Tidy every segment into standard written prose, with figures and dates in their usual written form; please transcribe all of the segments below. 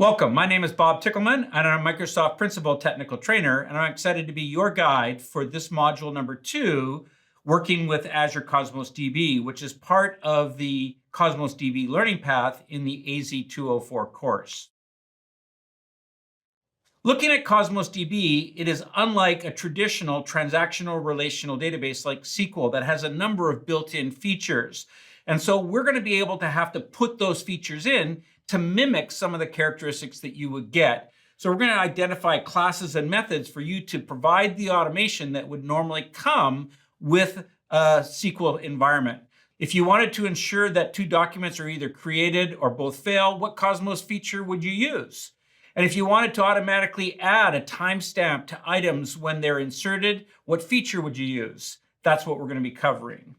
Welcome. My name is Bob Tickleman, and I'm a Microsoft Principal Technical Trainer, and I'm excited to be your guide for this module number 2, working with Azure Cosmos DB, which is part of the Cosmos DB learning path in the AZ-204 course. Looking at Cosmos DB, it is unlike a traditional transactional relational database like SQL that has a number of built-in features. And so we're going to be able to have to put those features in to mimic some of the characteristics that you would get. So we're going to identify classes and methods for you to provide the automation that would normally come with a SQL environment. If you wanted to ensure that two documents are either created or both fail, what Cosmos feature would you use? And if you wanted to automatically add a timestamp to items when they're inserted, what feature would you use? That's what we're going to be covering.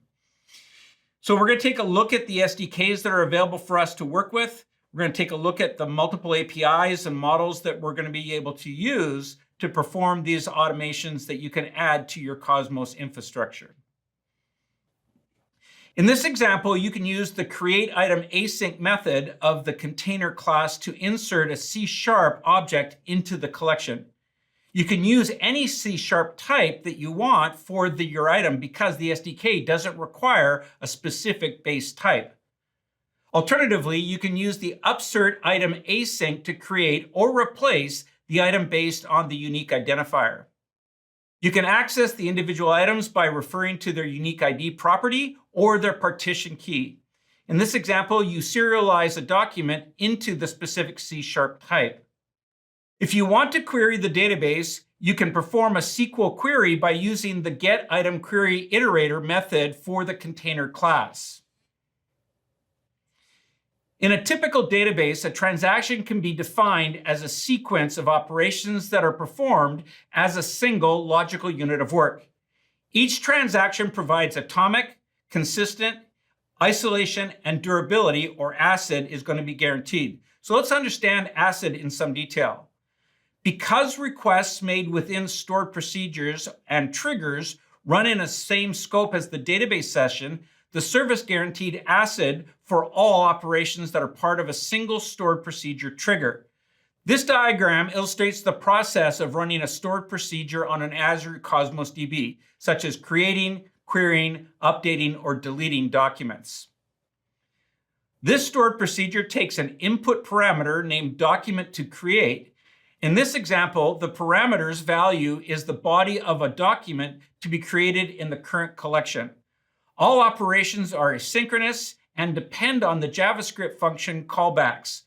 So we're going to take a look at the SDKs that are available for us to work with. We're going to take a look at the multiple APIs and models that we're going to be able to use to perform these automations that you can add to your Cosmos infrastructure. In this example, you can use the createItemAsync method of the container class to insert a C# object into the collection. You can use any C# type that you want for your item because the SDK doesn't require a specific base type. Alternatively, you can use the upsertItemAsync to create or replace the item based on the unique identifier. You can access the individual items by referring to their unique ID property or their partition key. In this example, you serialize a document into the specific C# type. If you want to query the database, you can perform a SQL query by using the getItemQueryIterator method for the container class. In a typical database, a transaction can be defined as a sequence of operations that are performed as a single logical unit of work. Each transaction provides atomic, consistent, isolation, and durability, or ACID, is going to be guaranteed. So let's understand ACID in some detail. Because requests made within stored procedures and triggers run in the same scope as the database session, the service guaranteed ACID for all operations that are part of a single stored procedure trigger. This diagram illustrates the process of running a stored procedure on an Azure Cosmos DB, such as creating, querying, updating, or deleting documents. This stored procedure takes an input parameter named document to create. In this example, the parameter's value is the body of a document to be created in the current collection. All operations are asynchronous and depend on the JavaScript function callbacks.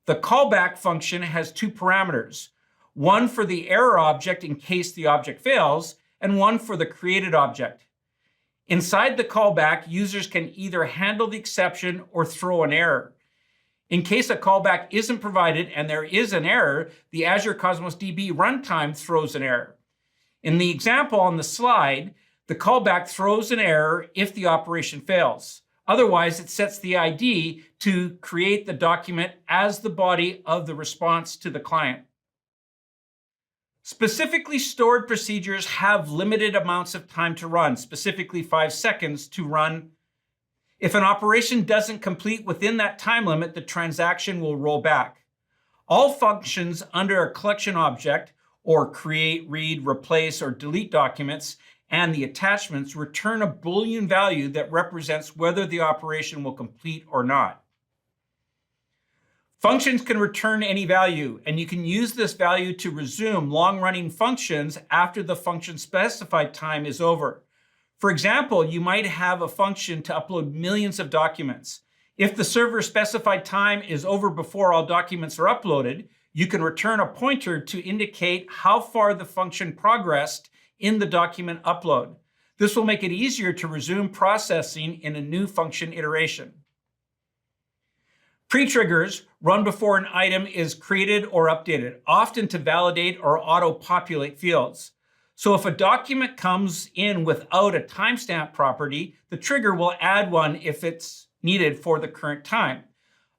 The callback function has two parameters, one for the error object in case the object fails, and one for the created object. Inside the callback, users can either handle the exception or throw an error. In case a callback isn't provided and there is an error, the Azure Cosmos DB runtime throws an error. In the example on the slide, the callback throws an error if the operation fails. Otherwise, it sets the ID to create the document as the body of the response to the client. Specifically stored procedures have limited amounts of time to run, specifically 5 seconds to run. If an operation doesn't complete within that time limit, the transaction will roll back. All functions under a collection object, or create, read, replace, or delete documents, and the attachments return a Boolean value that represents whether the operation will complete or not. Functions can return any value, and you can use this value to resume long-running functions after the function specified time is over. For example, you might have a function to upload millions of documents. If the server specified time is over before all documents are uploaded, you can return a pointer to indicate how far the function progressed in the document upload. This will make it easier to resume processing in a new function iteration. Pre-triggers run before an item is created or updated, often to validate or auto-populate fields. So if a document comes in without a timestamp property, the trigger will add one if it's needed for the current time.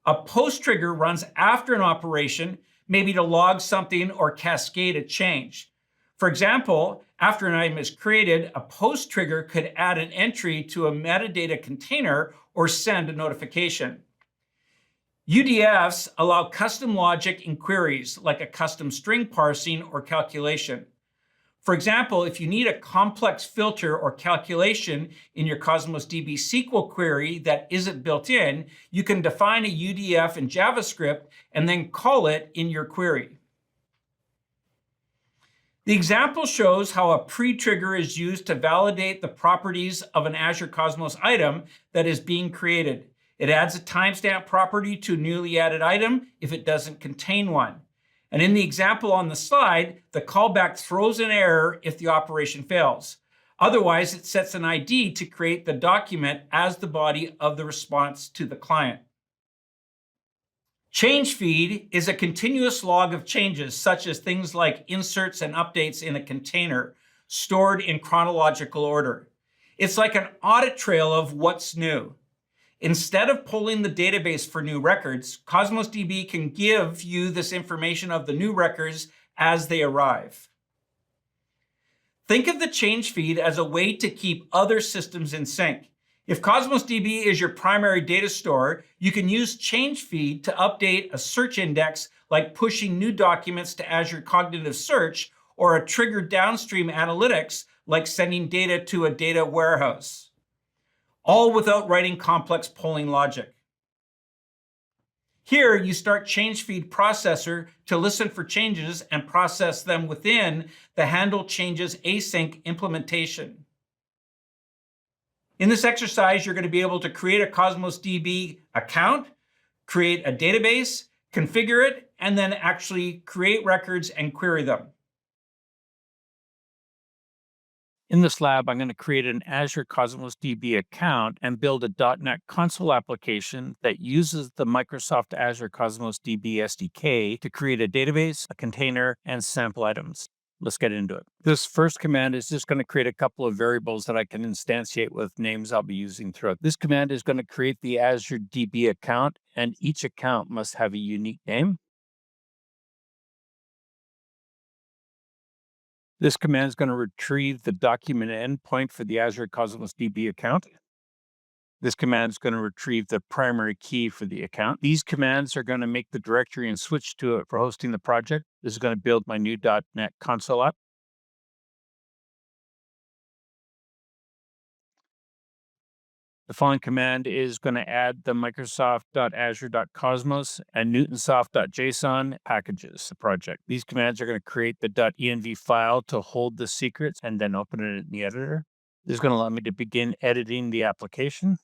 A post trigger runs after an operation, maybe to log something or cascade a change. For example, after an item is created, a post trigger could add an entry to a metadata container or send a notification. UDFs allow custom logic in queries, like a custom string parsing or calculation. For example, if you need a complex filter or calculation in your Cosmos DB SQL query that isn't built in, you can define a UDF in JavaScript and then call it in your query. The example shows how a pre-trigger is used to validate the properties of an Azure Cosmos item that is being created. It adds a timestamp property to a newly added item if it doesn't contain one. And in the example on the slide, the callback throws an error if the operation fails. Otherwise, it sets an ID to create the document as the body of the response to the client. Change feed is a continuous log of changes, such as things like inserts and updates in a container, stored in chronological order. It's like an audit trail of what's new. Instead of pulling the database for new records, Cosmos DB can give you this information of the new records as they arrive. Think of the change feed as a way to keep other systems in sync. If Cosmos DB is your primary data store, you can use change feed to update a search index, like pushing new documents to Azure Cognitive Search, or a triggered downstream analytics, like sending data to a data warehouse, all without writing complex polling logic. Here, you start change feed processor to listen for changes and process them within the handle changes async implementation. In this exercise, you're going to be able to create a Cosmos DB account, create a database, configure it, and then actually create records and query them. In this lab, I'm going to create an Azure Cosmos DB account and build a .NET console application that uses the Microsoft Azure Cosmos DB SDK to create a database, a container, and sample items. Let's get into it. This first command is just going to create a couple of variables that I can instantiate with names I'll be using throughout. This command is going to create the Azure DB account, and each account must have a unique name. This command is going to retrieve the document endpoint for the Azure Cosmos DB account. This command is going to retrieve the primary key for the account. These commands are going to make the directory and switch to it for hosting the project. This is going to build my new .NET console app. The following command is going to add the Microsoft.Azure.Cosmos and Newtonsoft.json packages to the project. These commands are going to create the .env file to hold the secrets and then open it in the editor. This is going to allow me to begin editing the application.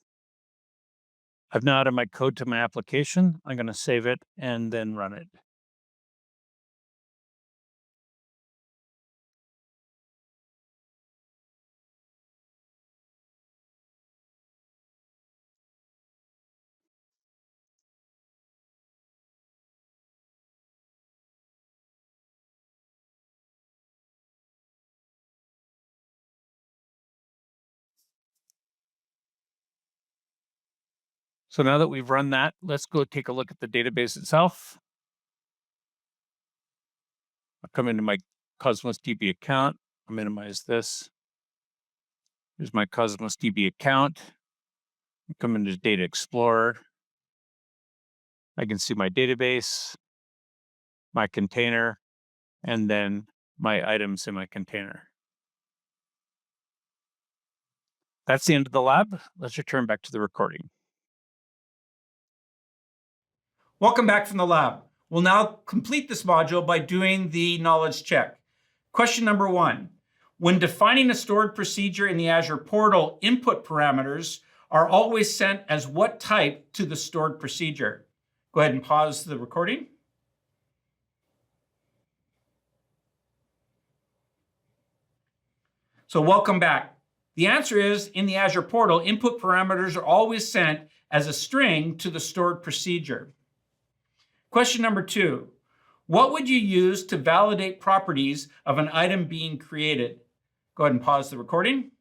I've now added my code to my application. I'm going to save it and then run it. So now that we've run that, let's go take a look at the database itself. I'll come into my Cosmos DB account. I'll minimize this. Here's my Cosmos DB account. I'll come into Data Explorer. I can see my database, my container, and then my items in my container. That's the end of the lab. Let's return back to the recording. Welcome back from the lab. We'll now complete this module by doing the knowledge check. Question number 1. When defining a stored procedure in the Azure portal, input parameters are always sent as what type to the stored procedure? Go ahead and pause the recording. So welcome back. The answer is, in the Azure portal, input parameters are always sent as a string to the stored procedure. Question number 2. What would you use to validate properties of an item being created? Go ahead and pause the recording.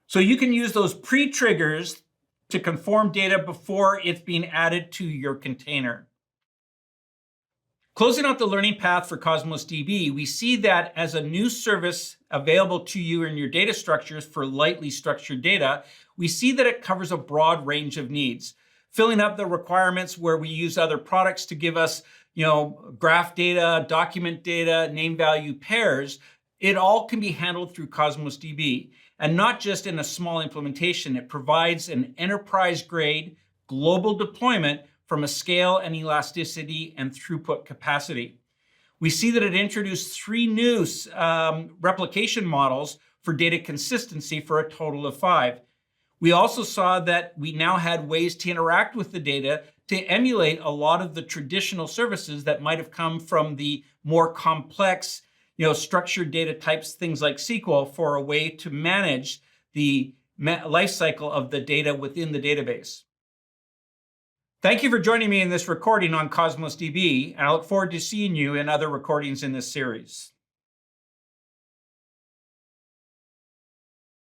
So you can use those pre-triggers to conform data before it's being added to your container. Closing out the learning path for Cosmos DB, we see that as a new service available to you in your data structures for lightly structured data, we see that it covers a broad range of needs, filling up the requirements where we use other products to give us, graph data, document data, name value pairs. It all can be handled through Cosmos DB, and not just in a small implementation. It provides an enterprise-grade global deployment from a scale and elasticity and throughput capacity. We see that it introduced 3 new replication models for data consistency for a total of 5. We also saw that we now had ways to interact with the data to emulate a lot of the traditional services that might have come from the more complex, structured data types, things like SQL, for a way to manage the life cycle of the data within the database. Thank you for joining me in this recording on Cosmos DB, and I look forward to seeing you in other recordings in this series.